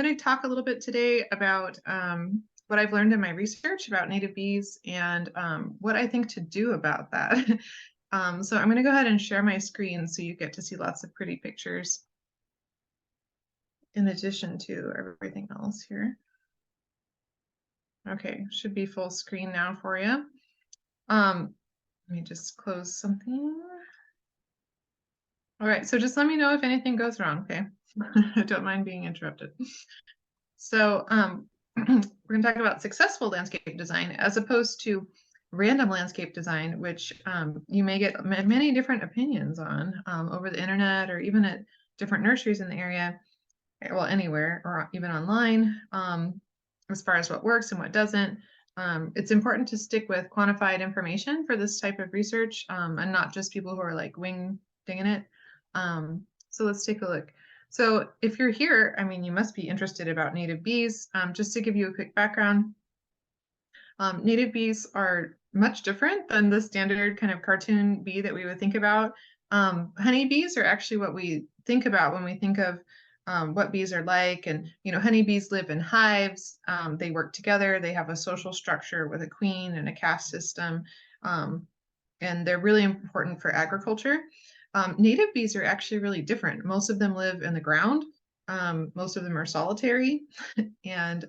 going to talk a little bit today about what I've learned in my research about native bees and what I think to do about that. So I'm going to go ahead and share my screen so you get to see lots of pretty pictures in addition to everything else here. Okay, should be full screen now for you. Let me just close something. All right, so just let me know if anything goes wrong, okay? I don't mind being interrupted. So we're going to talk about successful landscape design as opposed to random landscape design, which you may get many different opinions on over the internet or even at different nurseries in the area, well, anywhere or even online, as far as what works and what doesn't. It's important to stick with quantified information for this type of research and not just people who are like wing dinging it. So let's take a look. So if you're here, I mean, you must be interested about native bees. Just to give you a quick background, native bees are much different than the standard kind of cartoon bee that we would think about. Honeybees are actually what we think about when we think of what bees are like. And, you know, honeybees live in hives. They work together. They have a social structure with a queen and a caste system. And they're really important for agriculture. Native bees are actually really different. Most of them live in the ground. Most of them are solitary. And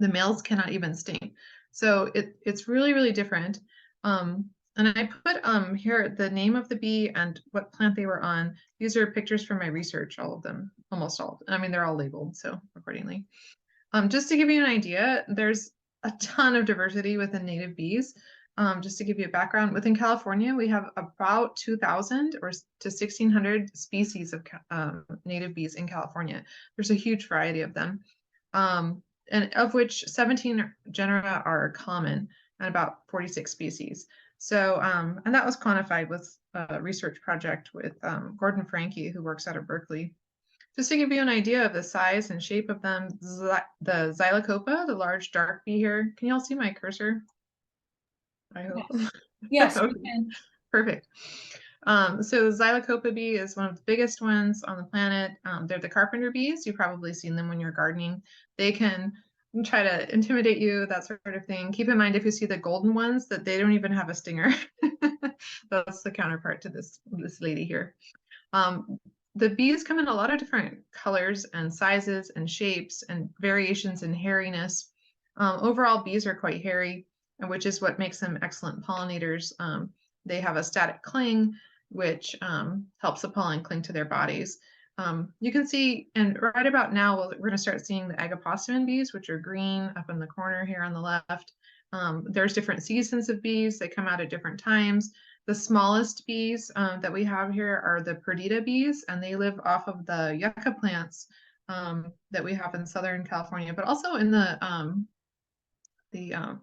the males cannot even sting. So it's really, really different. And I put here the name of the bee and what plant they were on. These are pictures from my research, all of them, almost all of them. I mean, they're all labeled, so accordingly. Just to give you an idea, there's a ton of diversity within native bees. Just to give you a background, within California, we have about 2,000 or to 1,600 species of native bees in California. There's a huge variety of them. And of which 17 genera are common and about 46 species. So, and that was quantified with a research project with Gordon Franke, who works out of Berkeley. Just to give you an idea of the size and shape of them, the Xylocopa, the large dark bee here, can you all see my cursor? I hope. Yes, Okay. we can. Perfect. So the Xylocopa bee is one of the biggest ones on the planet. They're the carpenter bees. You've probably seen them when you're gardening. They can try to intimidate you, that sort of thing. Keep in mind if you see the golden ones that they don't even have a stinger. That's the counterpart to this lady here. The bees come in a lot of different colors and sizes and shapes and variations in hairiness. Overall, bees are quite hairy, which is what makes them excellent pollinators. They have a static cling, which helps the pollen cling to their bodies. You can see, and right about now, we're going to start seeing the agapostomen bees, which are green up in the corner here on the left. There's different seasons of bees. They come out at different times. The smallest bees that we have here are the perdita bees, and they live off of the yucca plants that we have in Southern California, but also in the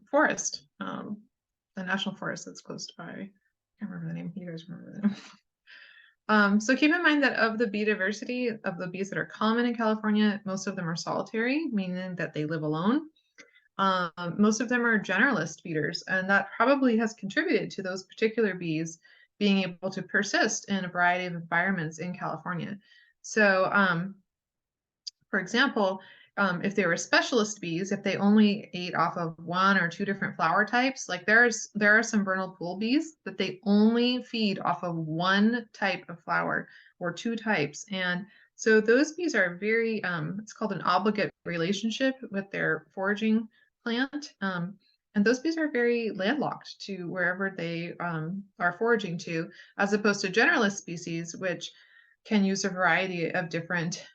forest, the national forest that's close by. I can't remember the name. You guys remember the name? So keep in mind that of the bee diversity of the bees that are common in California, most of them are solitary, meaning that they live alone. Most of them are generalist feeders, and that probably has contributed to those particular bees being able to persist in a variety of environments in California. So, for example, if they were specialist bees, if they only ate off of one or two different flower types, like there are some vernal pool bees that they only feed off of one type of flower or two types. And so those bees are very, it's called an obligate relationship with their foraging plant. And those bees are very landlocked to wherever they are foraging to, as opposed to generalist species, which can use a variety of different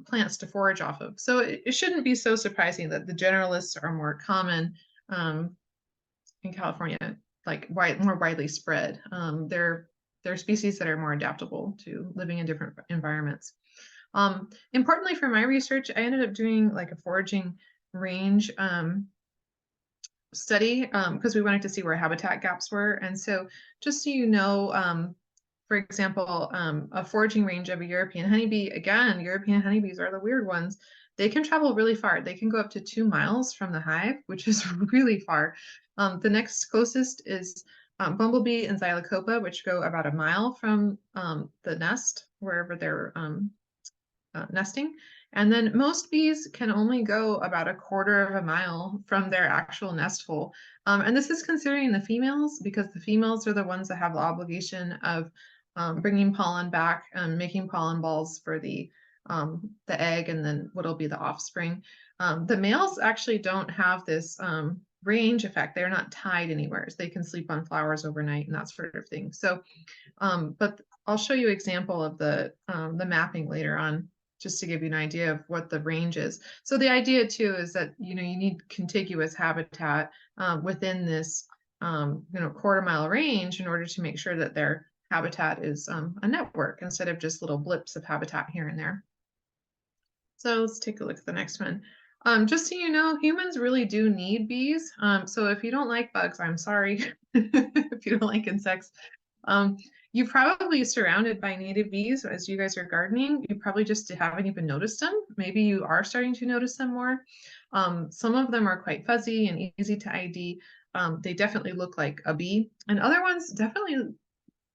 plants to forage off of. So it shouldn't be so surprising that the generalists are more common in California, like more widely spread. They're species that are more adaptable to living in different environments. Importantly for my research, I ended up doing like a foraging range study because we wanted to see where habitat gaps were. And so just so you know, for example, a foraging range of a European honeybee, again, European honeybees are the weird ones. They can travel really far. They can go up to 2 miles from the hive, which is really far. The next closest is bumblebee and Xylocopa, which go about 1 mile from the nest, wherever they're nesting. And then most bees can only go about 1/4 of a mile from their actual nest hole. And this is considering the females, because the females are the ones that have the obligation of bringing pollen back and making pollen balls for the egg and then what'll be the offspring. The males actually don't have this range effect. They're not tied anywhere. So they can sleep on flowers overnight and that sort of thing. So, but I'll show you an example of the mapping later on, just to give you an idea of what the range is. So the idea too is that you need contiguous habitat within this 1/4 mile range in order to make sure that their habitat is a network instead of just little blips of habitat here and there. So let's take a look at the next one. Just so you know, humans really do need bees. So if you don't like bugs, I'm sorry. If you don't like insects, um, you're probably surrounded by native bees as you guys are gardening. You probably just haven't even noticed them. Maybe you are starting to notice them more. Some of them are quite fuzzy and easy to ID. They definitely look like a bee, and other ones definitely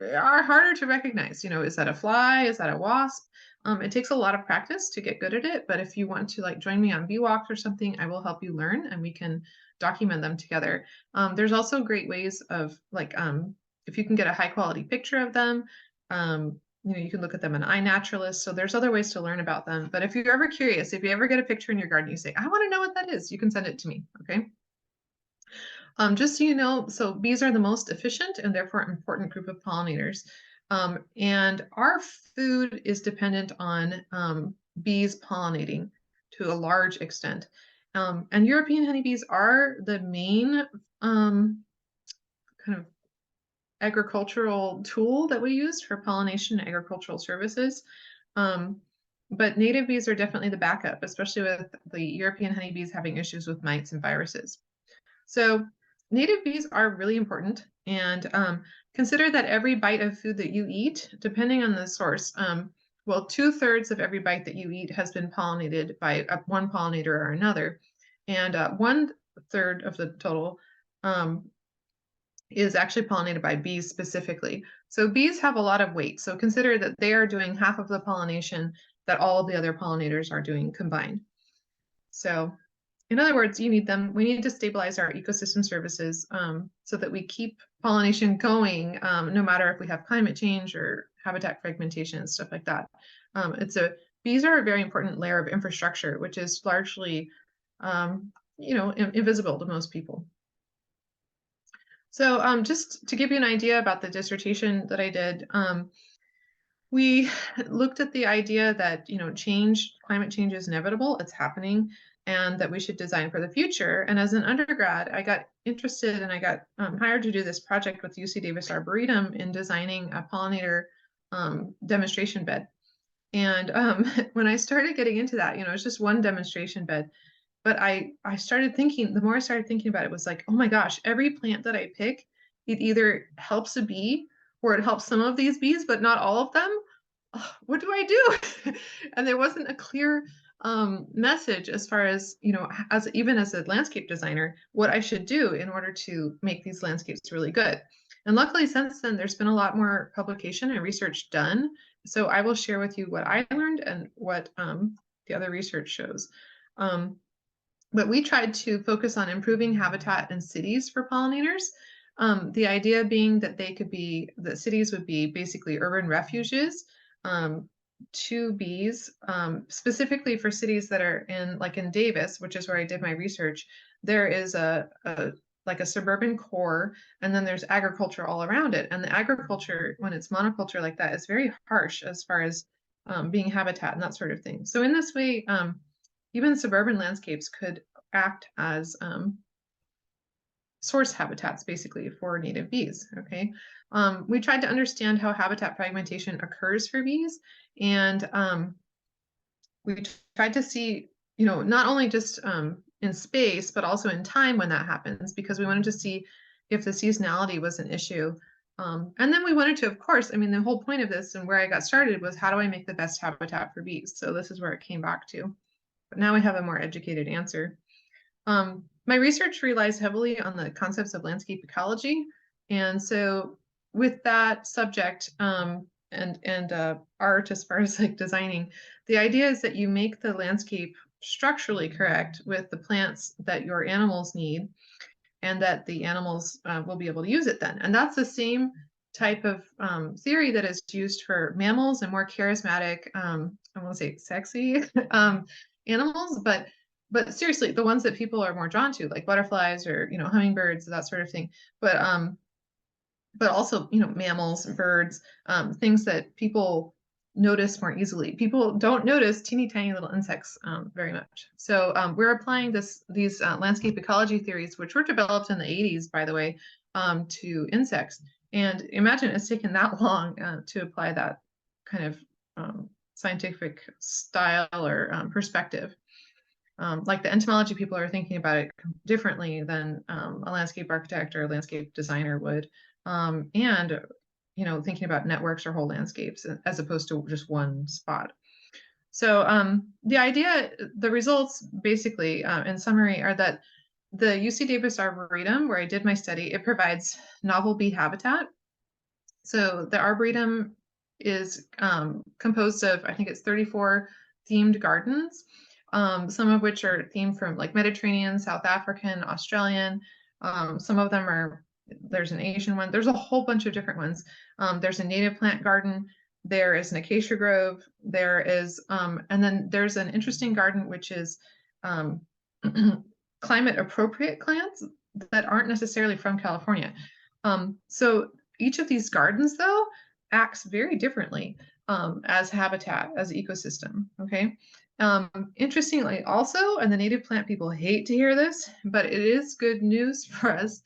are harder to recognize. Is that a fly? Is that a wasp? It takes a lot of practice to get good at it, but if you want to like join me on bee walks or something, I will help you learn and we can document them together. There's also great ways of like, if you can get a high quality picture of them, you can look at them in iNaturalist. So there's other ways to learn about them. But if you're ever curious, if you ever get a picture in your garden, you say, I want to know what that is, you can send it to me, okay? Just so you know, so bees are the most efficient and therefore important group of pollinators. And our food is dependent on bees pollinating to a large extent. And European honeybees are the main kind of agricultural tool that we use for pollination and agricultural services. But native bees are definitely the backup, especially with the European honeybees having issues with mites and viruses. So native bees are really important, and consider that every bite of food that you eat, depending on the source, well, 2/3 of every bite that you eat has been pollinated by one pollinator or another, and 1/3 of the total is actually pollinated by bees specifically. So bees have a lot of weight. So consider that they are doing half of the pollination that all of the other pollinators are doing combined. So in other words, you need them. We need to stabilize our ecosystem services so that we keep pollination going, no matter if we have climate change or habitat fragmentation and stuff like that. Bees are a very important layer of infrastructure, which is largely, invisible to most people. So just to give you an idea about the dissertation that I did, we looked at the idea that climate change is inevitable, it's happening, and that we should design for the future. And as an undergrad, I got interested and I got hired to do this project with UC Davis Arboretum in designing a pollinator demonstration bed. And when I started getting into that, it's just one demonstration bed. But I started thinking, the more I started thinking about it, was like, oh my gosh, every plant that I pick, it either helps a bee or it helps some of these bees, but not all of them. What do I do? And there wasn't a clear message as far as, even as a landscape designer, what I should do in order to make these landscapes really good. And luckily, since then, there's been a lot more publication and research done. So I will share with you what I learned and what the other research shows. But we tried to focus on improving habitat in cities for pollinators. The idea being that that cities would be basically urban refuges to bees, specifically for cities that are in Davis, which is where I did my research. There is like a suburban core, and then there's agriculture all around it. And the agriculture, when it's monoculture like that, is very harsh as far as being habitat and that sort of thing. So in this way, even suburban landscapes could act as source habitats, basically, for native bees, okay? We tried to understand how habitat fragmentation occurs for bees, and we tried to see, not only just in space, but also in time when that happens, because we wanted to see if the seasonality was an issue. And then we wanted to, of course, the whole point of this and where I got started was, how do I make the best habitat for bees? So this is where it came back to. But now we have a more educated answer. My research relies heavily on the concepts of landscape ecology. And so with that subject, and and art as far as like designing. The idea is that you make the landscape structurally correct with the plants that your animals need, and that the animals will be able to use it then. And that's the same type of theory that is used for mammals and more charismatic, I won't say sexy animals, but seriously, the ones that people are more drawn to, like butterflies or hummingbirds, that sort of thing. But also mammals, birds, things that people notice more easily. People don't notice teeny tiny little insects very much. So we're applying these landscape ecology theories, which were developed in the 80s, by the way, to insects. And imagine it's taken that long to apply that kind of scientific style or perspective. Like the entomology people are thinking about it differently than a landscape architect or a landscape designer would. And thinking about networks or whole landscapes as opposed to just one spot. So the results basically, in summary, are that the UC Davis Arboretum, where I did my study, it provides novel bee habitat. So the Arboretum is composed of, I think it's 34 themed gardens, some of which are themed from like Mediterranean, South African, Australian. Some of them there's an Asian one. There's a whole bunch of different ones. There's a native plant garden. There is an acacia grove. There is, and then there's an interesting garden, which is climate appropriate plants that aren't necessarily from California. So each of these gardens, though, acts very differently as habitat, as ecosystem, okay? Interestingly, also, and the native plant people hate to hear this, but it is good news for us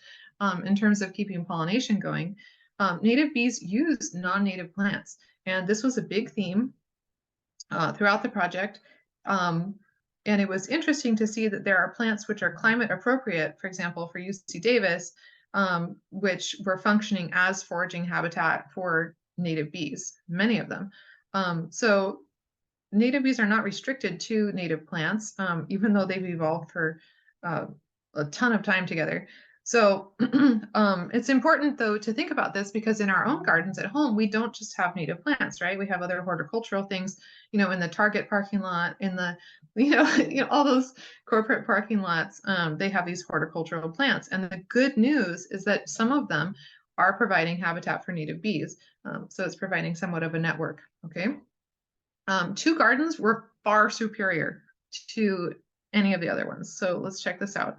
in terms of keeping pollination going. Native bees use non-native plants, and this was a big theme throughout the project. And it was interesting to see that there are plants which are climate appropriate, for example, for UC Davis, which were functioning as foraging habitat for native bees, many of them. So native bees are not restricted to native plants, even though they've evolved for a ton of time together. So it's important, though, to think about this because in our own gardens at home, we don't just have native plants, right? We have other horticultural things, in the Target parking lot, in the, all those corporate parking lots, they have these horticultural plants. And the good news is that some of them are providing habitat for native bees. So it's providing somewhat of a network, okay? Two gardens were far superior to any of the other ones. So let's check this out.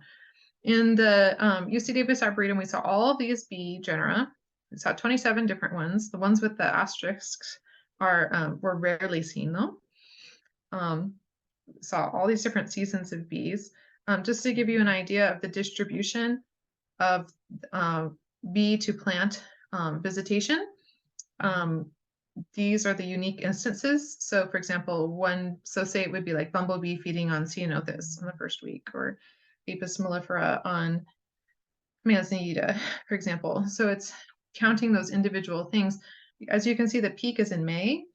In the UC Davis Arboretum, we saw all of these bee genera. We saw 27 different ones. The ones with the asterisks were rarely seen, though. Saw all these different seasons of bees. Just to give you an idea of the distribution of bee to plant visitation, these are the unique instances. So for example, say it would be like bumblebee feeding on Ceanothus in the first week, or Apis mellifera on Manzanita, for example. So it's counting those individual things. As you can see, the peak is in May,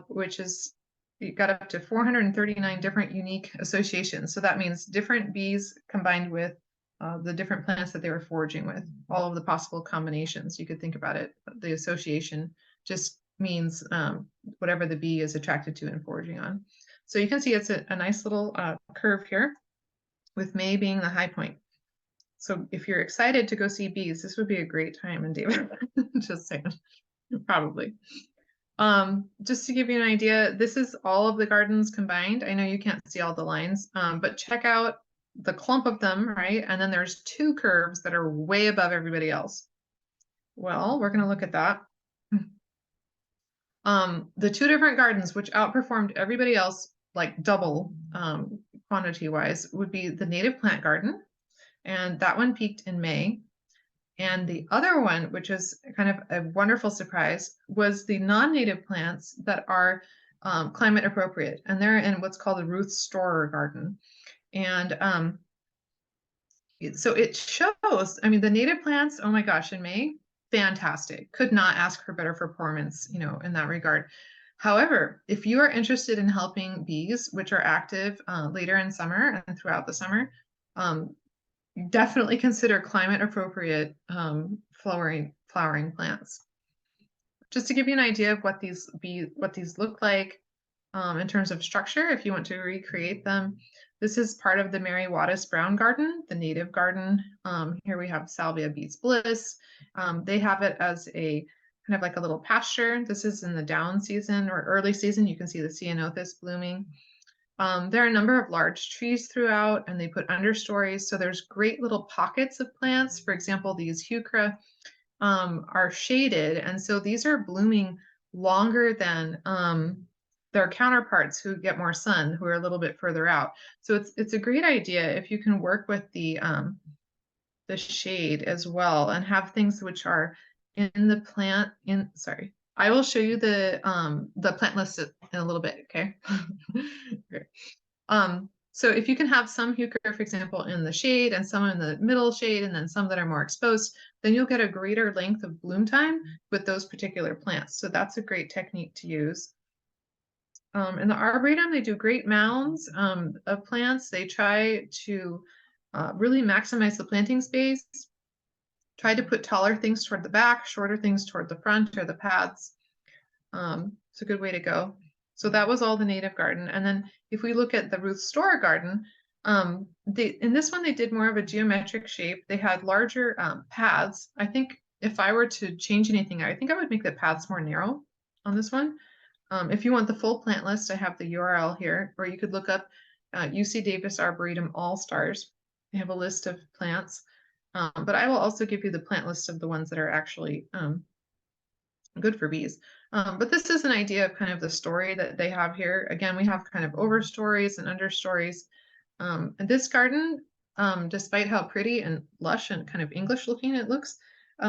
which is, you got up to 439 different unique associations. So that means different bees combined with the different plants that they were foraging with, all of the possible combinations. You could think about it. The association just means whatever the bee is attracted to and foraging on. So you can see it's a nice little curve here, with May being the high point. So if you're excited to go see bees, this would be a great time in Davis. Just saying, probably. Just to give you an idea, this is all of the gardens combined. I know you can't see all the lines, but check out the clump of them, right? And then there's two curves that are way above everybody else. Well, we're going to look at that. The two different gardens which outperformed everybody else like double quantity-wise would be the native plant garden, and that one peaked in May. And the other one, which is kind of a wonderful surprise, was the non-native plants that are climate appropriate, and they're in what's called the Ruth Storer garden. And so it shows, I mean, the native plants, oh my gosh, in May, fantastic. Could not ask for better performance, in that regard. However, if you are interested in helping bees, which are active later in summer and throughout the summer, definitely consider climate appropriate flowering plants. just to give you an idea of what these look like in terms of structure, if you want to recreate them. This is part of the Mary Wattis Brown Garden, the native garden. Here we have Salvia bees bliss. They have it as a kind of like a little pasture. This is in the down season or early season. You can see the ceanothus blooming. There are a number of large trees throughout, and they put understories. So there's great little pockets of plants. For example, these heuchera are shaded, and so these are blooming longer than their counterparts who get more sun, who are a little bit further out. So it's a great idea if you can work with the shade as well and have things which are in the plant. Sorry, I will show you the plant list in a little bit. Okay. Okay. So if you can have some heuchera, for example, in the shade and some in the middle shade, and then some that are more exposed, then you'll get a greater length of bloom time with those particular plants. So that's a great technique to use. In the Arboretum, they do great mounds of plants. They try to really maximize the planting space, try to put taller things toward the back, shorter things toward the front or the paths. It's a good way to go. So that was all the native garden. And then if we look at the Ruth Storer garden, in this one, they did more of a geometric shape. They had larger paths. I think if I were to change anything, I think I would make the paths more narrow on this one. If you want the full plant list, I have the URL here, or you could look up UC Davis Arboretum All-Stars. They have a list of plants, but I will also give you the plant list of the ones that are actually good for bees. But this is an idea of kind of the story that they have here. Again, we have kind of overstories and understories. And this garden, despite how pretty and lush and kind of English looking it looks,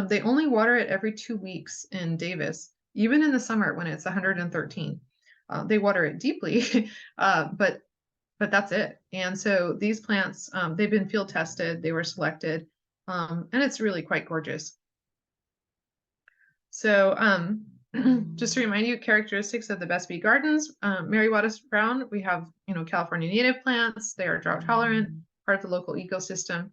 they only water it every 2 weeks in Davis, even in the summer when it's 113. They water it deeply, but that's it. And so these plants, they've been field tested, they were selected, and it's really quite gorgeous. So just to remind you, characteristics of the best bee gardens. Mary Wattis Brown, we have, California native plants. They are drought tolerant, part of the local ecosystem,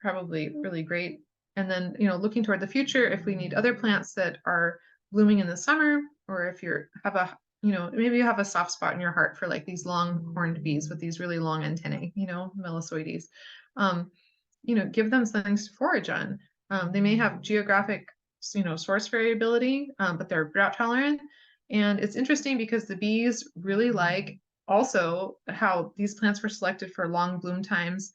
probably really great. And then, looking toward the future, if we need other plants that are blooming in the summer, or if you have a, maybe you have a soft spot in your heart for like these long horned bees with these really long antennae, Melissoides, give them some things to forage on. They may have geographic source variability, but they're drought tolerant. And it's interesting because the bees really like also how these plants were selected for long bloom times,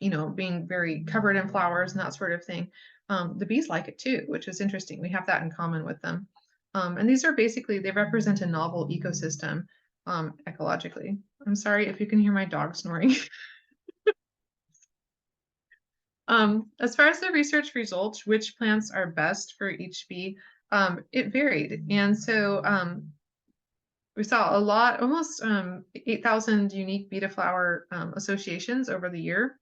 being very covered in flowers and that sort of thing. The bees like it too, which is interesting. We have that in common with them. And these are basically, they represent a novel ecosystem ecologically. I'm sorry if you can hear my dog snoring. As far as the research results, which plants are best for each bee, it varied. And so we saw a lot, almost 8,000 unique bee to flower associations over the year,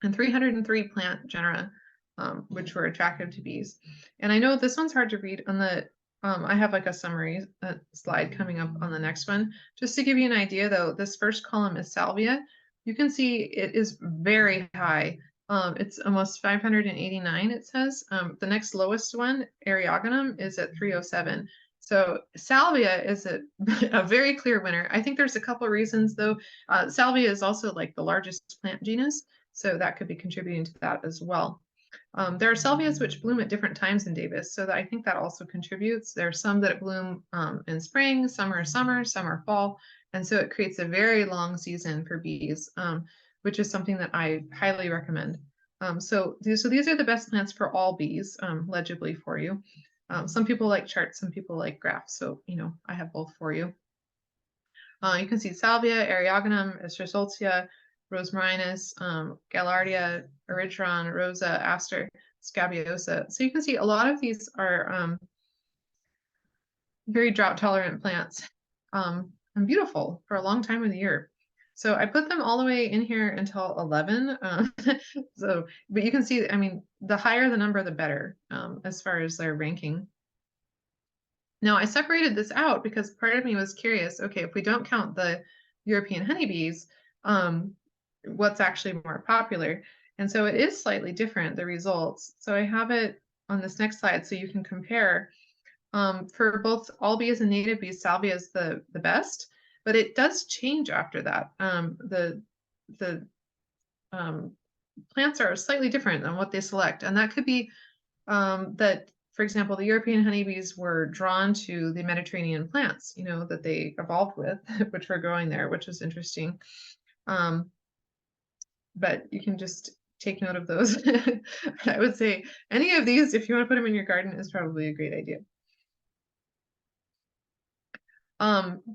and 303 plant genera, which were attractive to bees. And I know this one's hard to read on the, I have like a summary slide coming up on the next one. Just to give you an idea though, this first column is salvia. You can see it is very high. It's almost 589, it says. The next lowest one, Eriogonum, is at 307. So salvia is a very clear winner. I think there's a couple of reasons though. Salvia is also like the largest plant genus, so that could be contributing to that as well. There are salvias which bloom at different times in Davis, so that I think that also contributes. There are some that bloom in spring, some are summer, some are fall, and so it creates a very long season for bees, which is something that I highly recommend. So these are the best plants for all bees, legibly for you. Some people like charts, some people like graphs, so I have both for you. You can see salvia, eriogonum, estrassoltia, rosmarinus, gaillardia, erigeron, rosa, aster, scabiosa. So you can see a lot of these are very drought tolerant plants and beautiful for a long time of the year. So I put them all the way in here until 11. But you can see, I mean, the higher the number, the better as far as their ranking. Now I separated this out because part of me was curious, okay, if we don't count the European honeybees, what's actually more popular? And so it is slightly different, the results. So I have it on this next slide so you can compare. For both all bees and native bees, salvia is the best, but it does change after that. The plants are slightly different on what they select, and that could be that, for example, the European honeybees were drawn to the Mediterranean plants, that they evolved with, which were growing there, which is interesting. But you can just take note of those. I would say any of these, if you want to put them in your garden, is probably a great idea.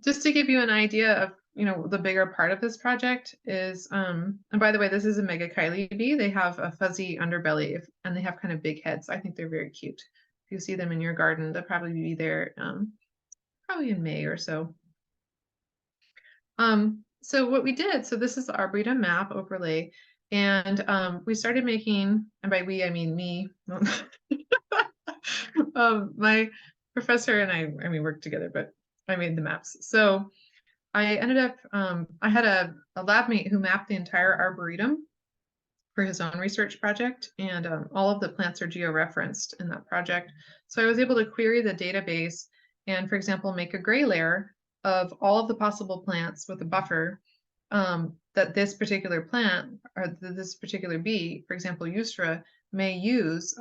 Just to give you an idea of, the bigger part of this project is, and by the way, this is a Megachile bee. They have a fuzzy underbelly and they have kind of big heads. I think they're very cute. If you see them in your garden, they'll probably be there probably in May or so. So what we did, so this is the Arboretum map overlay, and we started making, and by we, I mean me, my professor and I mean, worked together, but I made the maps. So I ended up, I had a lab mate who mapped the entire Arboretum for his own research project, and all of the plants are georeferenced in that project. So I was able to query the database and, for example, make a gray layer of all of the possible plants with a buffer that this particular plant or this particular bee, for example, Eustra, may use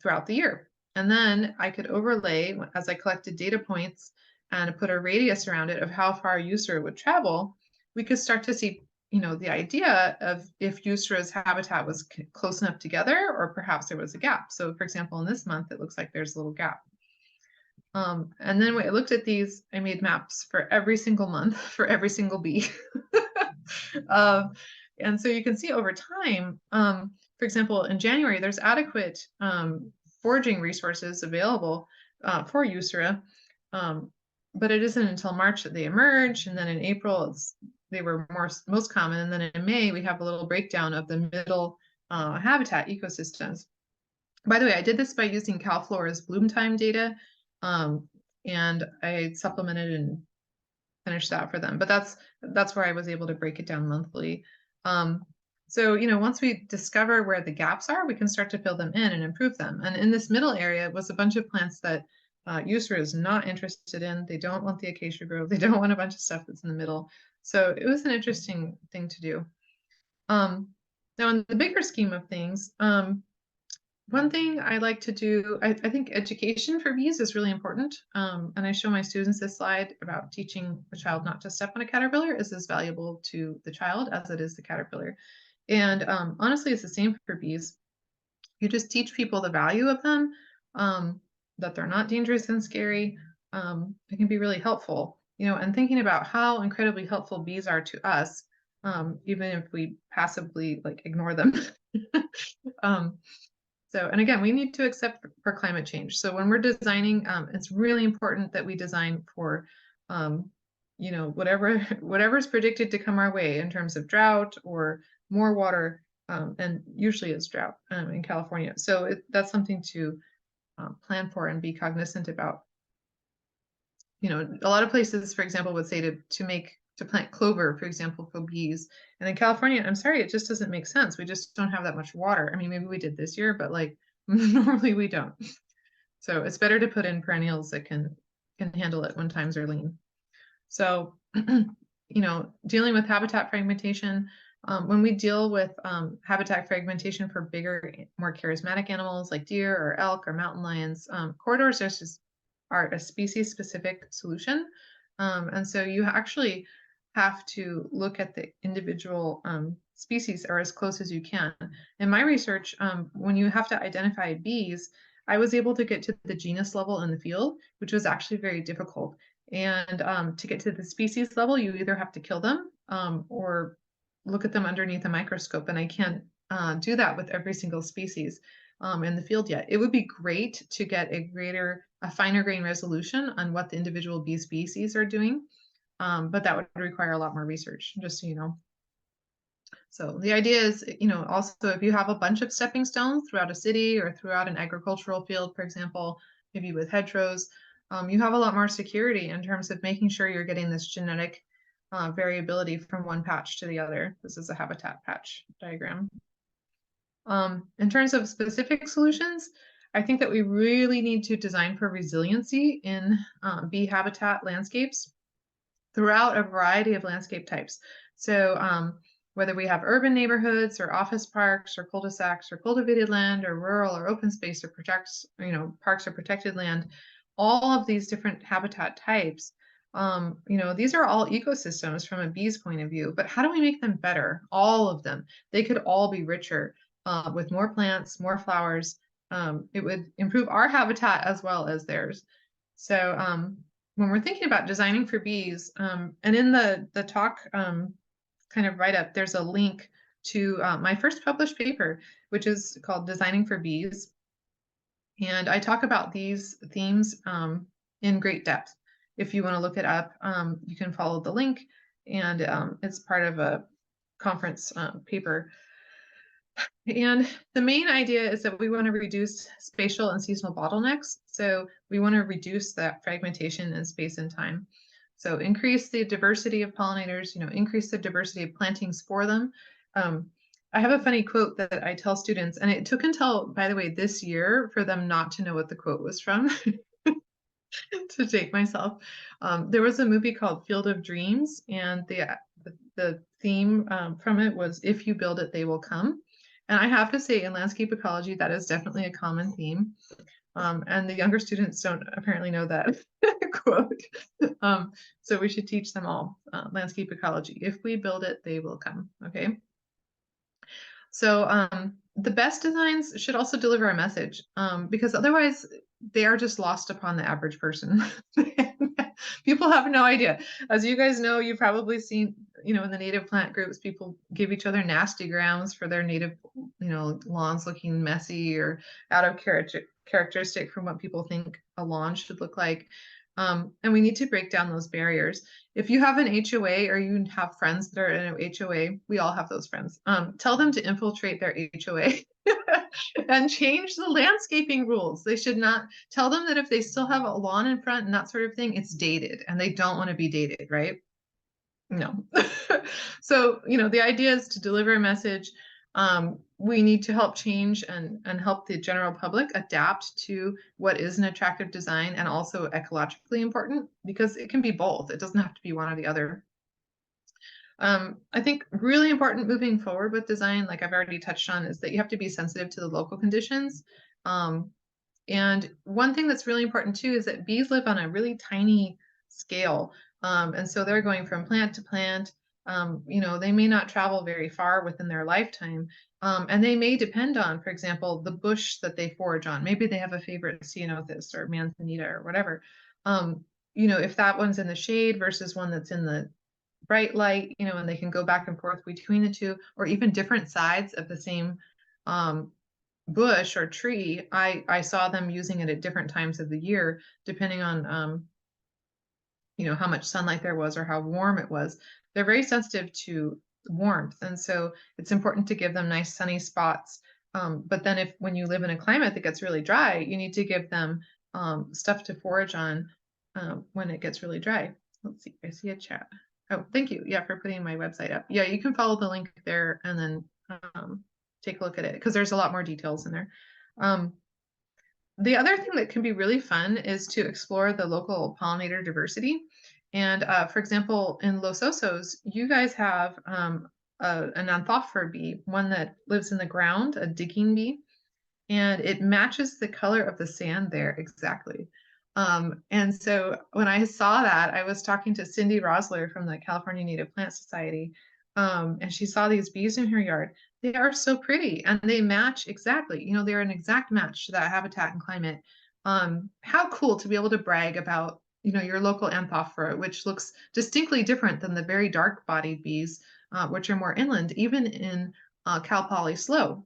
throughout the year. And then I could overlay, as I collected data points and put a radius around it of how far Eustra would travel, we could start to see, the idea of if Eustra's habitat was close enough together or perhaps there was a gap. So for example, in this month, it looks like there's a little gap. And then when I looked at these, I made maps for every single month for every single bee. And so you can see over time, for example, in January, there's adequate foraging resources available for Eustra, but it isn't until March that they emerge. And then in April, they were most common. And then in May, we have a little breakdown of the middle habitat ecosystems. By the way, I did this by using CalFlora's bloom time data, and I supplemented and finished that for them. But that's where I was able to break it down monthly. So, once we discover where the gaps are, we can start to fill them in and improve them. And in this middle area was a bunch of plants that Eustra is not interested in. They don't want the acacia grove. They don't want a bunch of stuff that's in the middle. So it was an interesting thing to do. Now, in the bigger scheme of things, one thing I like to do, I think education for bees is really important. And I show my students this slide about teaching a child not to step on a caterpillar is as valuable to the child as it is the caterpillar. And honestly, it's the same for bees. You just teach people the value of them, that they're not dangerous and scary. It can be really helpful, and thinking about how incredibly helpful bees are to us, even if we passively ignore them. And again, we need to accept for climate change. So when we're designing, it's really important that we design for, whatever's predicted to come our way in terms of drought or more water, and usually it's drought in California. So that's something to plan for and be cognizant about. A lot of places, for example, would say to plant clover, for example, for bees. And in California, I'm sorry, it just doesn't make sense. We just don't have that much water. I mean, maybe we did this year, but normally we don't. So it's better to put in perennials that can handle it when times are lean. So, dealing with habitat fragmentation, when we deal with habitat fragmentation for bigger, more charismatic animals like deer or elk or mountain lions, corridors are a species-specific solution. And so you actually have to look at the individual species or as close as you can. In my research, when you have to identify bees, I was able to get to the genus level in the field, which was actually very difficult. And to get to the species level, you either have to kill them or look at them underneath a microscope. And I can't do that with every single species in the field yet. It would be great to get a finer grain resolution on what the individual bee species are doing. But that would require a lot more research, just so you know. So the idea is, also if you have a bunch of stepping stones throughout a city or throughout an agricultural field, for example, maybe with hedgerows, you have a lot more security in terms of making sure you're getting this genetic variability from one patch to the other. This is a habitat patch diagram. In terms of specific solutions, I think that we really need to design for resiliency in bee habitat landscapes throughout a variety of landscape types. So whether we have urban neighborhoods or office parks or cul-de-sacs or cultivated land or rural or open space or parks or protected land, all of these different habitat types, these are all ecosystems from a bee's point of view, but how do we make them better? All of them. They could all be richer with more plants, more flowers. It would improve our habitat as well as theirs. So when we're thinking about designing for bees, and in the talk kind of write up, there's a link to my first published paper, which is called Designing for Bees. And I talk about these themes in great depth. If you want to look it up, you can follow the link, and it's part of a conference paper. And the main idea is that we want to reduce spatial and seasonal bottlenecks. So we want to reduce that fragmentation in space and time. So increase the diversity of pollinators, increase the diversity of plantings for them. I have a funny quote that I tell students, and it took until, by the way, this year for them not to know what the quote was from to take myself. There was a movie called Field of Dreams, and the theme from it was, if you build it, they will come. And I have to say, in landscape ecology, that is definitely a common theme. And the younger students don't apparently know that quote. So we should teach them all landscape ecology. If we build it, they will come, okay? So the best designs should also deliver a message because otherwise they are just lost upon the average person. People have no idea. As you guys know, you've probably seen, in the native plant groups, people give each other nasty grams for their native, lawns looking messy or out of characteristic from what people think a lawn should look like. And we need to break down those barriers. If you have an HOA or you have friends that are in an HOA, we all have those friends. Tell them to infiltrate their HOA and change the landscaping rules. They should not tell them that if they still have a lawn in front and that sort of thing, it's dated and they don't want to be dated, right? No. So, the idea is to deliver a message. We need to help change and help the general public adapt to what is an attractive design and also ecologically important, because it can be both. It doesn't have to be one or the other. I think really important moving forward with design, like I've already touched on, is that you have to be sensitive to the local conditions. And one thing that's really important too is that bees live on a really tiny scale. And so they're going from plant to plant. They may not travel very far within their lifetime. And they may depend on, for example, the bush that they forage on. Maybe they have a favorite ceanothus or manzanita or whatever. If that one's in the shade versus one that's in the bright light, and they can go back and forth between the two, or even different sides of the same bush or tree. I saw them using it at different times of the year, depending on how much sunlight there was or how warm it was. They're very sensitive to warmth, and so it's important to give them nice sunny spots. But then when you live in a climate that gets really dry, you need to give them stuff to forage on when it gets really dry. Let's see, I see a chat. Oh, thank you. Yeah, for putting my website up. Yeah, you can follow the link there and then take a look at it because there's a lot more details in there. The other thing that can be really fun is to explore the local pollinator diversity. And for example, in Los Osos, you guys have an anthophora bee, one that lives in the ground, a digging bee, and it matches the color of the sand there exactly. And so when I saw that, I was talking to Cindy Rosler from the California Native Plant Society, and she saw these bees in her yard. They are so pretty and they match exactly. They're an exact match to that habitat and climate. How cool to be able to brag about, your local anthophora, which looks distinctly different than the very dark-bodied bees, which are more inland, even in Cal Poly Slow.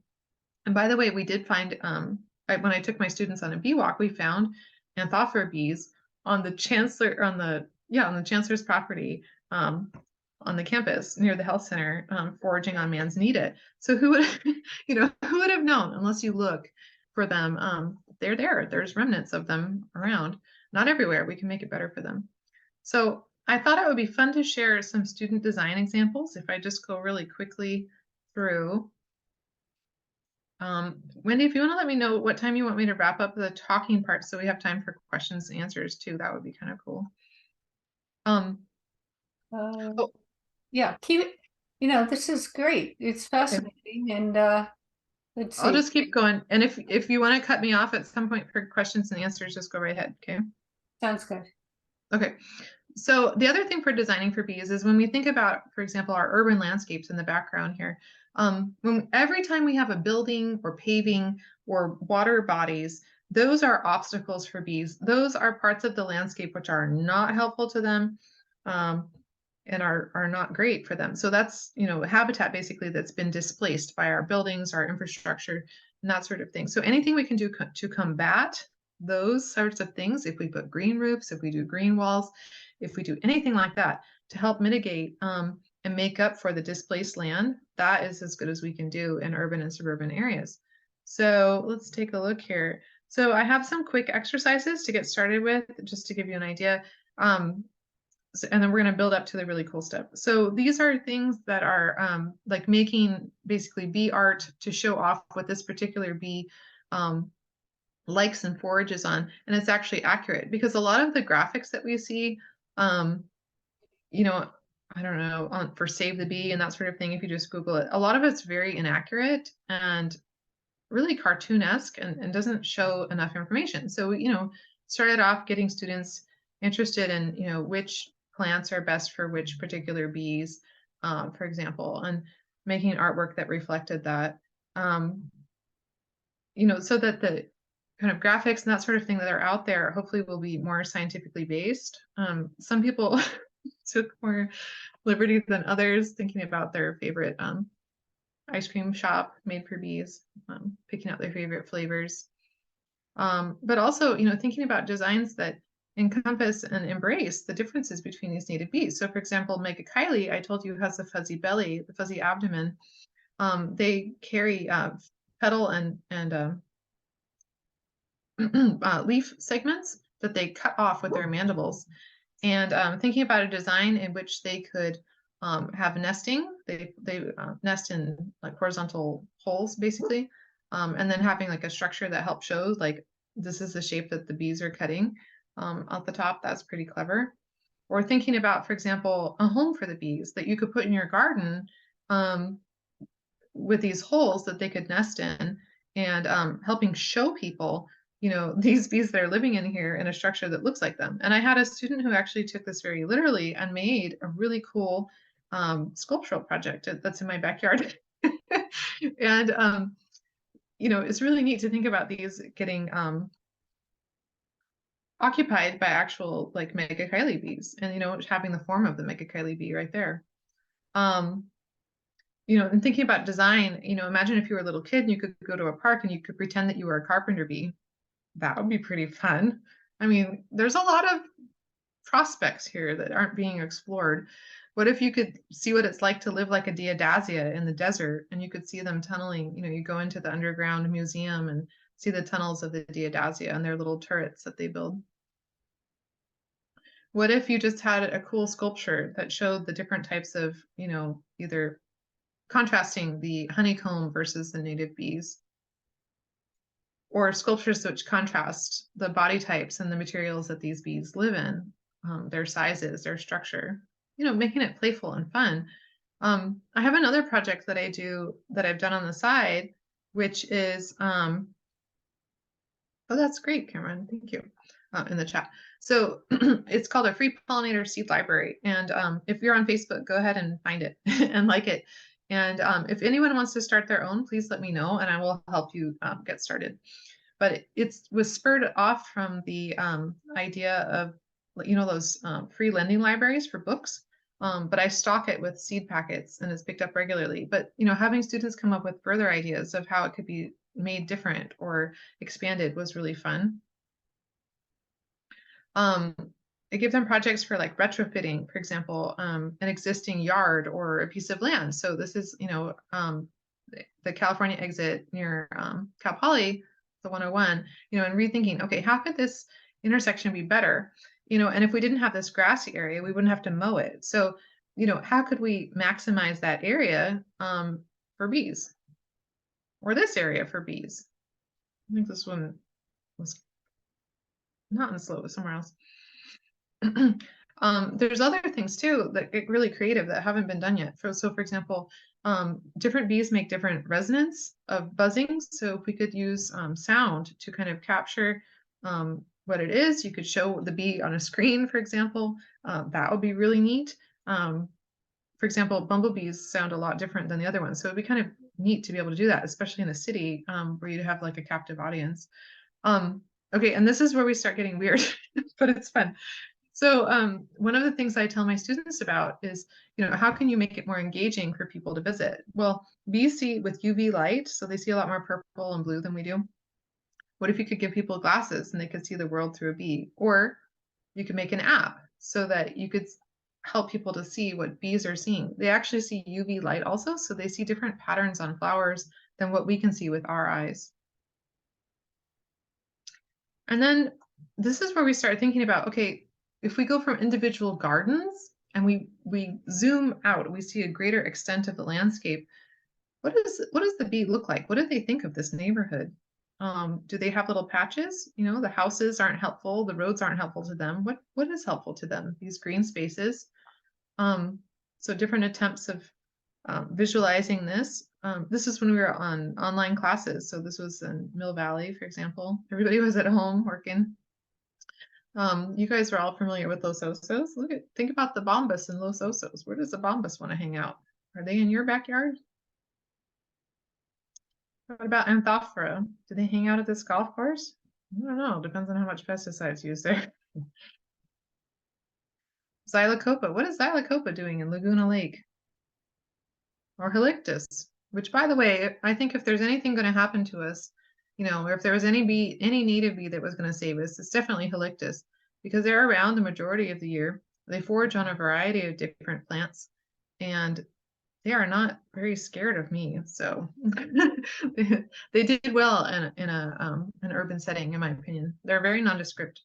And by the way, we did find, when I took my students on a bee walk, we found anthophora bees on the chancellor's property on the campus near the health center, foraging on manzanita. So who would, who would have known unless you look for them? They're there. There's remnants of them around. Not everywhere. We can make it better for them. So I thought it would be fun to share some student design examples if I just go really quickly through. Wendy, if you want to let me know what time you want me to wrap up the talking part so we have time for questions and answers too, that would be kind of cool. Oh, Yeah, keep it. This is great. It's okay. fascinating, and let's I'll see. just keep going. And if you want to cut me off at some point for questions and answers, just go right ahead. Okay. Sounds good. Okay. So the other thing for designing for bees is when we think about, for example, our urban landscapes in the background here, when every time we have a building or paving or water bodies, those are obstacles for bees. Those are parts of the landscape which are not helpful to them. And are not great for them. So that's, habitat basically that's been displaced by our buildings, our infrastructure, and that sort of thing. So anything we can do to combat those sorts of things, if we put green roofs, if we do green walls, if we do anything like that to help mitigate and make up for the displaced land, that is as good as we can do in urban and suburban areas. So let's take a look here. So I have some quick exercises to get started with, just to give you an idea. And then we're going to build up to the really cool stuff. So these are things that are like making basically bee art to show off what this particular bee likes and forages on. And it's actually accurate because a lot of the graphics that we see, um, you know, I don't know, for Save the Bee and that sort of thing, if you just Google it, a lot of it's very inaccurate and really cartoonesque and doesn't show enough information. So, started off getting students interested in, which plants are best for which particular bees, for example, and making artwork that reflected that, so that the kind of graphics and that sort of thing that are out there hopefully will be more scientifically based. Some people took more liberty than others thinking about their favorite ice cream shop made for bees, picking out their favorite flavors. But also, thinking about designs that encompass and embrace the differences between these native bees. So, for example, Megachile, I told you, has the fuzzy belly, the fuzzy abdomen. They carry petal and leaf segments that they cut off with their mandibles. And thinking about a design in which they could have nesting, they nest in like horizontal holes basically, and then having like a structure that helps show like this is the shape that the bees are cutting at the top. That's pretty clever. Or thinking about, for example, a home for the bees that you could put in your garden um, with these holes that they could nest in, and helping show people, these bees that are living in here in a structure that looks like them. And I had a student who actually took this very literally and made a really cool sculptural project that's in my backyard. And it's really neat to think about these getting occupied by actual like Megachile bees, and having the form of the Megachile bee right there. Um, and thinking about design, imagine if you were a little kid and you could go to a park and you could pretend that you were a carpenter bee. That would be pretty fun. I mean, there's a lot of prospects here that aren't being explored. What if you could see what it's like to live like a Deodasia in the desert, and you could see them tunneling? You go into the underground museum and see the tunnels of the Deodasia and their little turrets that they build. What if you just had a cool sculpture that showed the different types of, either contrasting the honeycomb versus the native bees, or sculptures which contrast the body types and the materials that these bees live in, their sizes, their structure, making it playful and fun. I have another project that I do that I've done on the side, which is, oh, that's great, Cameron. Thank you in the chat. So it's called a free pollinator seed library. And if you're on Facebook, go ahead and find it and like it. And if anyone wants to start their own, please let me know and I will help you get started. But it was spurred off from the idea of, those free lending libraries for books. But I stock it with seed packets and it's picked up regularly. But, having students come up with further ideas of how it could be made different or expanded was really fun. I give them projects for like retrofitting, for example, an existing yard or a piece of land. So this is, the California exit near Cal Poly, the 101, and rethinking, okay, how could this intersection be better? And if we didn't have this grassy area, we wouldn't have to mow it. So, how could we maximize that area for bees? or this area for bees. I think this one was not in slow, somewhere else. There's other things too that get really creative that haven't been done yet. So for example, different bees make different resonance of buzzing. So if we could use sound to kind of capture what it is, you could show the bee on a screen, for example. That would be really neat. For example, bumblebees sound a lot different than the other ones. So it'd be kind of neat to be able to do that, especially in a city where you'd have like a captive audience. Okay, and this is where we start getting weird, but it's fun. So one of the things I tell my students about is, how can you make it more engaging for people to visit? Well, bees see with UV light, so they see a lot more purple and blue than we do. What if you could give people glasses and they could see the world through a bee? Or you could make an app so that you could help people to see what bees are seeing. They actually see UV light also, so they see different patterns on flowers than what we can see with our eyes. And then this is where we start thinking about, okay, if we go from individual gardens and we zoom out, we see a greater extent of the landscape. What does the bee look like? What do they think of this neighborhood? Do they have little patches? The houses aren't helpful, the roads aren't helpful to them. What is helpful to them? These green spaces. So different attempts of visualizing this. This is when we were on online classes. So this was in Mill Valley, for example. Everybody was at home working. You guys are all familiar with Los Osos. Think about the bombas in Los Osos. Where does the bombas want to hang out? Are they in your backyard? What about Anthophora? Do they hang out at this golf course? I don't know. Depends on how much pesticides used there. Xylocopa. What is Xylocopa doing in Laguna Lake? Or Halictus, which, by the way, I think if there's anything going to happen to us, or if there was any native bee that was going to save us, it's definitely Halictus, because they're around the majority of the year. They forage on a variety of different plants, and they are not very scared of me. So they did well in an urban setting, in my opinion. They're very nondescript.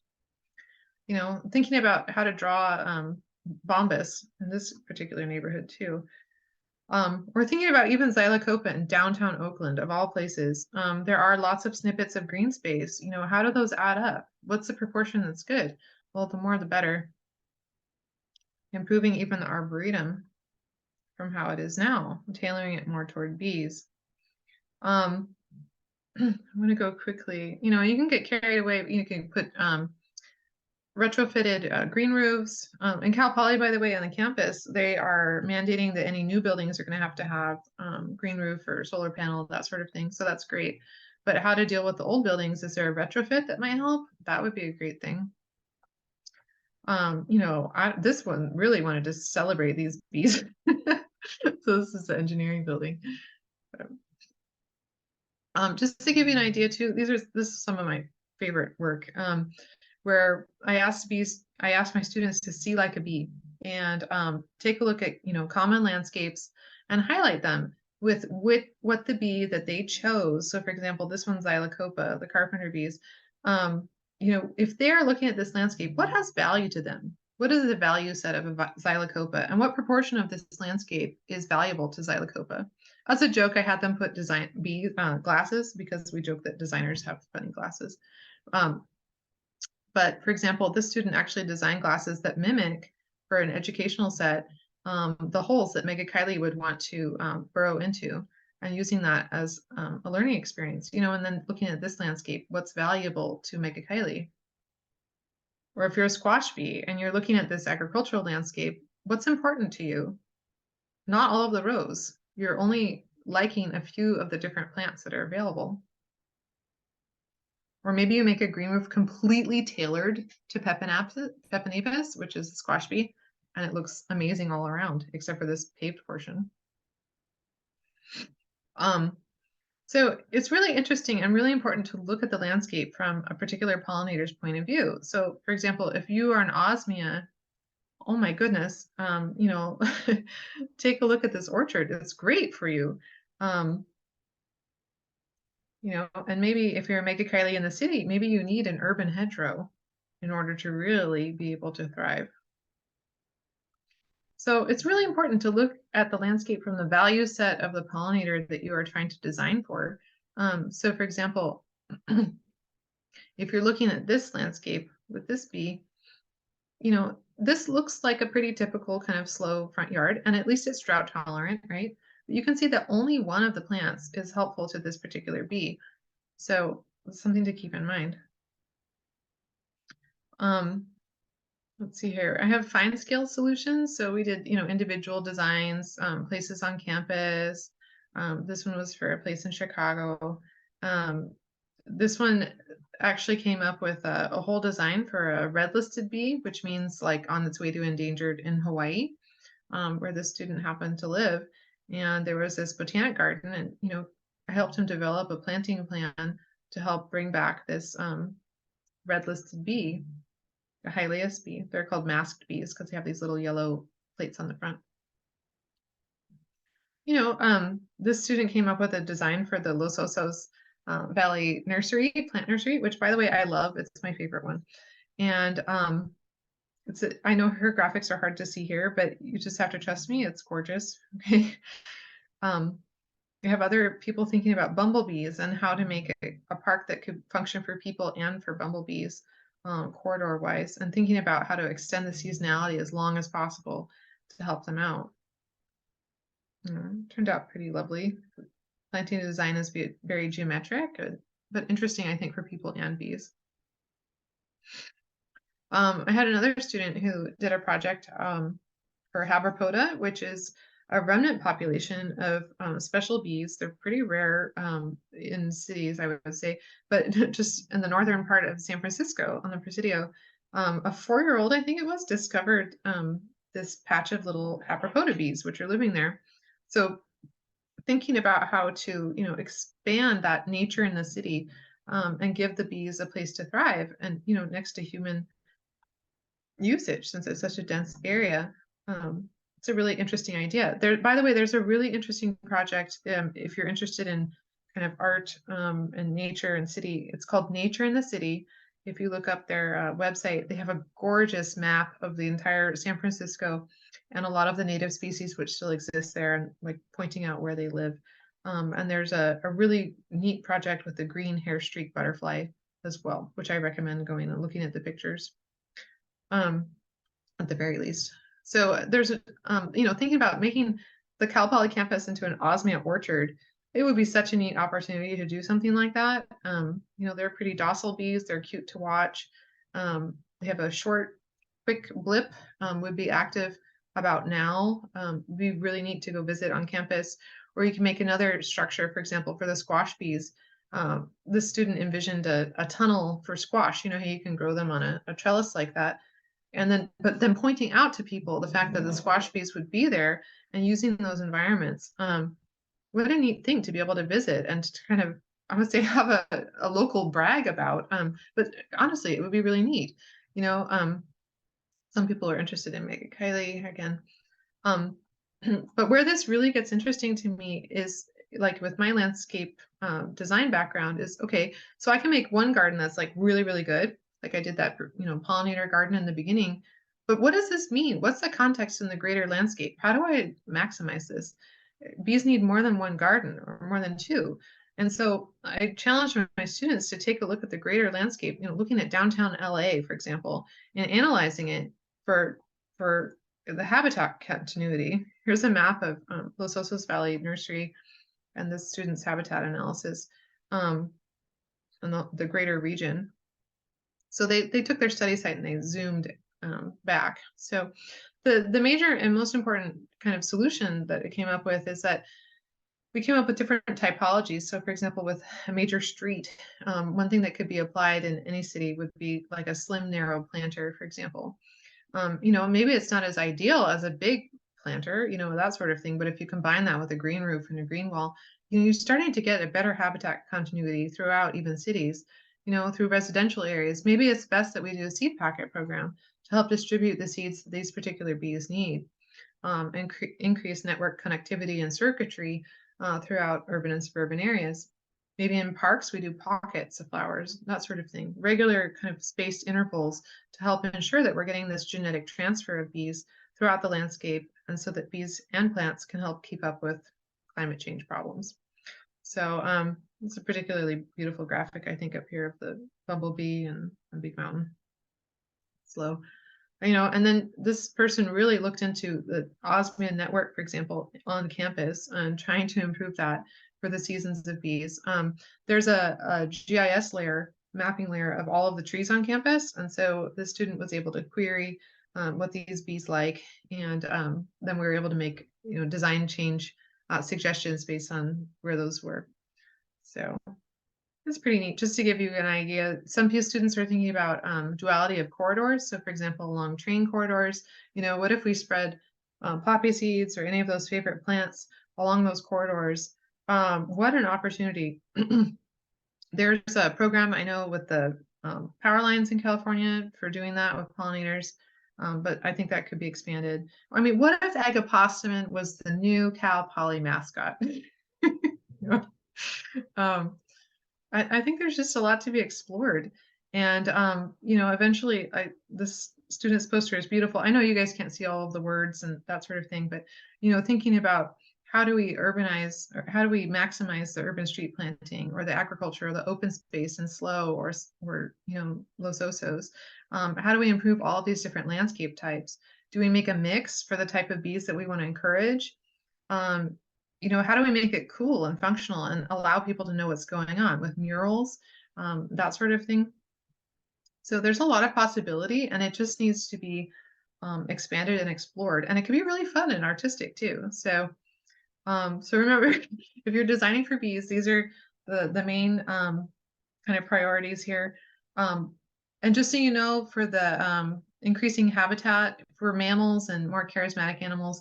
Thinking about how to draw bombus in this particular neighborhood too. We're thinking about even Xylocopa in downtown Oakland, of all places. There are lots of snippets of green space. How do those add up? What's the proportion that's good? Well, the more the better. Improving even the arboretum from how it is now, tailoring it more toward bees. I'm going to go quickly. You can get carried away. You can put retrofitted green roofs. In Cal Poly, by the way, on the campus, they are mandating that any new buildings are going to have green roof or solar panel, that sort of thing. So that's great. But how to deal with the old buildings? Is there a retrofit that might help? That would be a great thing. This one really wanted to celebrate these bees. So this is the engineering building. Just to give you an idea too, this is some of my favorite work. Where I asked my students to see like a bee and take a look at common landscapes and highlight them with what the bee that they chose. So for example, this one's Xylocopa, the carpenter bees. If they're looking at this landscape, what has value to them? What is the value set of a Xylocopa, and what proportion of this landscape is valuable to Xylocopa? As a joke, I had them put bee glasses, because we joke that designers have funny glasses. But for example, this student actually designed glasses that mimic, for an educational set, the holes that Megachile would want to burrow into, and using that as a learning experience, and then looking at this landscape, what's valuable to Megachile? Or if you're a squash bee and you're looking at this agricultural landscape, what's important to you? Not all of the rows. You're only liking a few of the different plants that are available. Or maybe you make a green roof completely tailored to Pepinapis, which is the squash bee, and it looks amazing all around, except for this paved portion. So it's really interesting and really important to look at the landscape from a particular pollinator's point of view. So for example, if you are an osmia, oh my goodness, take a look at this orchard. It's great for you. And maybe if you're a Megachile in the city, maybe you need an urban hedgerow in order to really be able to thrive. So it's really important to look at the landscape from the value set of the pollinator that you are trying to design for. So for example, if you're looking at this landscape with this bee, this looks like a pretty typical kind of slow front yard, and at least it's drought tolerant, right? But you can see that only one of the plants is helpful to this particular bee. So it's something to keep in mind. Let's see here. I have fine scale solutions. So we did, individual designs, places on campus. This one was for a place in Chicago. This one actually came up with a whole design for a red listed bee, which means like on its way to endangered in Hawaii, where the student happened to live. And there was this botanic garden, and I helped him develop a planting plan to help bring back this red listed bee, a Hylaeus bee. They're called masked bees because they have these little yellow plates on the front. This student came up with a design for the Los Osos Valley Nursery, plant nursery, which by the way, I love. It's my favorite one. And I know her graphics are hard to see here, but you just have to trust me. It's gorgeous. Okay. We have other people thinking about bumblebees and how to make a park that could function for people and for bumblebees, corridor wise, and thinking about how to extend the seasonality as long as possible to help them out. Turned out pretty lovely. Planting design is very geometric, but interesting, I think, for people and bees. I had another student who did a project for Haberpoda, which is a remnant population of special bees. They're pretty rare in cities, I would say, but just in the northern part of San Francisco on the Presidio, a 4-year-old, I think it was, discovered this patch of little Haberpoda bees, which are living there. So thinking about how to, expand that nature in the city and give the bees a place to thrive and, next to human usage, since it's such a dense area. It's a really interesting idea. By the way, there's a really interesting project if you're interested in kind of art and nature and city. It's called Nature in the City. If you look up their website, they have a gorgeous map of the entire San Francisco and a lot of the native species which still exist there, and like pointing out where they live. And there's a really neat project with the green hair streak butterfly as well, which I recommend going and looking at the pictures. At the very least. So there's, thinking about making the Cal Poly campus into an osmia orchard. It would be such a neat opportunity to do something like that. They're pretty docile bees. They're cute to watch. They have a short, quick blip, would be active about now. Be really neat to go visit on campus. Or you can make another structure, for example, for the squash bees. The student envisioned a tunnel for squash. How you can grow them on a trellis like that. But then pointing out to people the fact that the squash bees would be there and using those environments. What a neat thing to be able to visit and to kind of, I would say, have a local brag about. But honestly, it would be really neat. Some people are interested in Mega Kylie again. But where this really gets interesting to me is like with my landscape design background is, okay, so I can make one garden that's like really, really good. Like I did that, pollinator garden in the beginning. But what does this mean? What's the context in the greater landscape? How do I maximize this? Bees need more than one garden or more than two. And so I challenge my students to take a look at the greater landscape, looking at downtown LA, for example, and analyzing it for the habitat continuity. Here's a map of Los Osos Valley Nursery and the student's habitat analysis in the greater region. So they took their study site and they zoomed back. So the major and most important kind of solution that it came up with is that we came up with different typologies. So for example, with a major street, one thing that could be applied in any city would be like a slim, narrow planter, for example. Maybe it's not as ideal as a big planter, that sort of thing. But if you combine that with a green roof and a green wall, you're starting to get a better habitat continuity throughout even cities, through residential areas. Maybe it's best that we do a seed packet program to help distribute the seeds that these particular bees need, and increase network connectivity and circuitry throughout urban and suburban areas. Maybe in parks, we do pockets of flowers, that sort of thing. Regular kind of spaced intervals to help ensure that we're getting this genetic transfer of bees throughout the landscape, and so that bees and plants can help keep up with climate change problems. So It's a particularly beautiful graphic, I think, up here of the bumblebee and a big mountain. Slow. And then this person really looked into the Osmium network, for example, on campus and trying to improve that for the seasons of bees. There's a GIS layer, mapping layer of all of the trees on campus. And so the student was able to query what these bees like. And then we were able to make, design change suggestions based on where those were. So it's pretty neat. Just to give you an idea, some students are thinking about duality of corridors. So for example, along train corridors, what if we spread poppy seeds or any of those favorite plants along those corridors? What an opportunity. There's a program I know with the power lines in California for doing that with pollinators. But I think that could be expanded. I mean, what if Agapostamine was the new Cal Poly mascot? um, I think there's just a lot to be explored. And, eventually this student's poster is beautiful. I know you guys can't see all of the words and that sort of thing, but, thinking about how do we urbanize or how do we maximize the urban street planting or the agriculture or the open space in slow or Los Osos? How do we improve all these different landscape types? Do we make a mix for the type of bees that we want to encourage? How do we make it cool and functional and allow people to know what's going on with murals, that sort of thing? So there's a lot of possibility, and it just needs to be expanded and explored. And it can be really fun and artistic too. So, remember, if you're designing for bees, these are the main kind of priorities here. And just so you know, for the increasing habitat for mammals and more charismatic animals,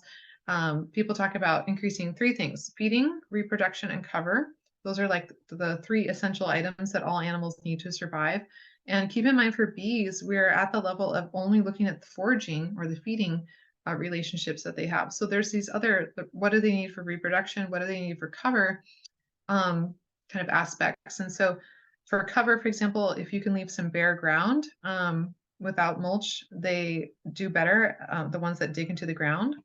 people talk about increasing three things: feeding, reproduction, and cover. Those are like the three essential items that all animals need to survive. And keep in mind for bees, we're at the level of only looking at the foraging or the feeding relationships that they have. So there's these other, what do they need for reproduction? What do they need for cover? Kind of aspects. And so for cover, for example, if you can leave some bare ground without mulch, they do better, the ones that dig into the ground.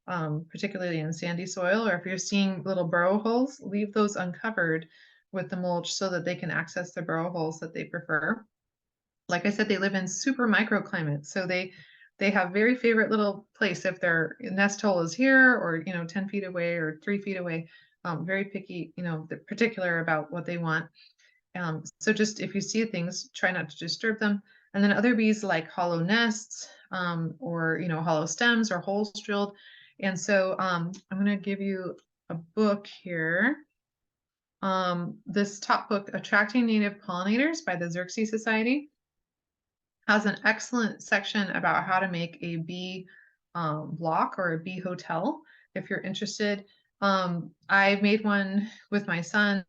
Particularly in sandy soil, or if you're seeing little burrow holes, leave those uncovered with the mulch so that they can access the burrow holes that they prefer. Like I said, they live in super microclimates, so they have very favorite little place. If their nest hole is here or 10 feet away or 3 feet away, very picky, they're particular about what they want. So just if you see things, try not to disturb them. And then other bees like hollow nests or hollow stems or holes drilled. And so I'm going to give you a book here. This top book, Attracting Native Pollinators by the Xerxes Society, has an excellent section about how to make a bee block or a bee hotel if you're interested. I made one with my son.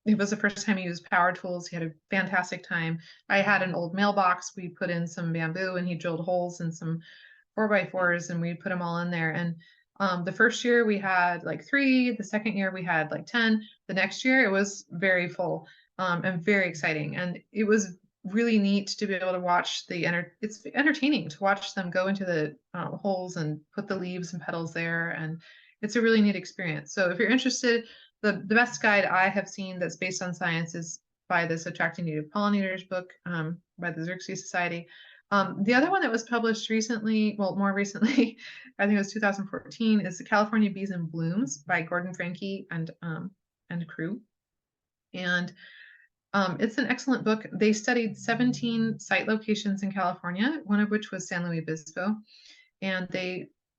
It was the first time he used power tools. He had a fantastic time. I had an old mailbox. We put in some bamboo and he drilled holes in some 4x4s and we put them all in there. And the first year we had like 3, the second year we had like 10. The next year it was very full and very exciting. And it was really neat to be able to watch it's entertaining to watch them go into the holes and put the leaves and petals there. And it's a really neat experience. So if you're interested, the best guide I have seen that's based on science is by this Attracting Native Pollinators book by the Xerxes Society. The other one that was published recently, well, more recently, I think it was 2014, is the California Bees in Blooms by Gordon Franke and crew. And it's an excellent book. They studied 17 site locations in California, one of which was San Luis Obispo. And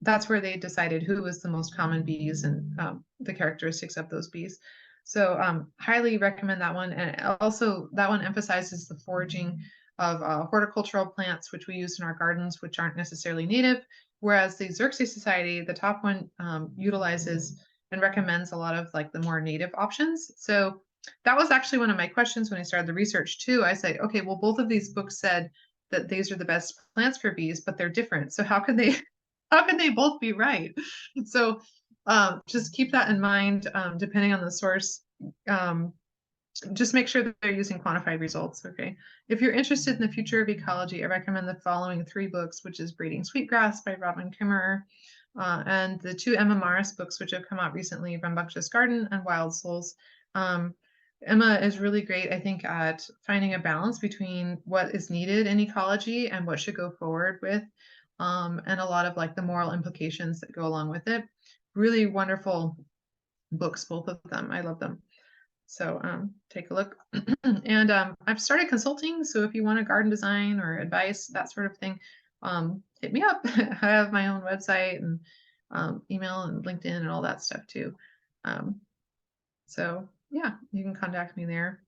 that's where they decided who was the most common bees and the characteristics of those bees. So highly recommend that one. And also that one emphasizes the foraging of horticultural plants, which we use in our gardens, which aren't necessarily native. Whereas the Xerxes Society, the top one, utilizes and recommends a lot of like the more native options. So that was actually one of my questions when I started the research too. I said, okay, well, both of these books said that these are the best plants for bees, but they're different. So how can they both be right? So just keep that in mind, depending on the source. Just make sure that they're using quantified results, okay? If you're interested in the future of ecology, I recommend the following 3 books, which is Breeding Sweetgrass by Robin Kimmerer, and the 2 Emma Morris books, which have come out recently, Rambunctious Garden and Wild Souls. Emma is really great, I think, at finding a balance between what is needed in ecology and what should go forward with, and a lot of like the moral implications that go along with it. Really wonderful books, both of them. I love them. So take a look. And I've started consulting. So if you want a garden design or advice, that sort of thing, hit me up. I have my own website and email and LinkedIn and all that stuff too. So yeah, you can contact me there.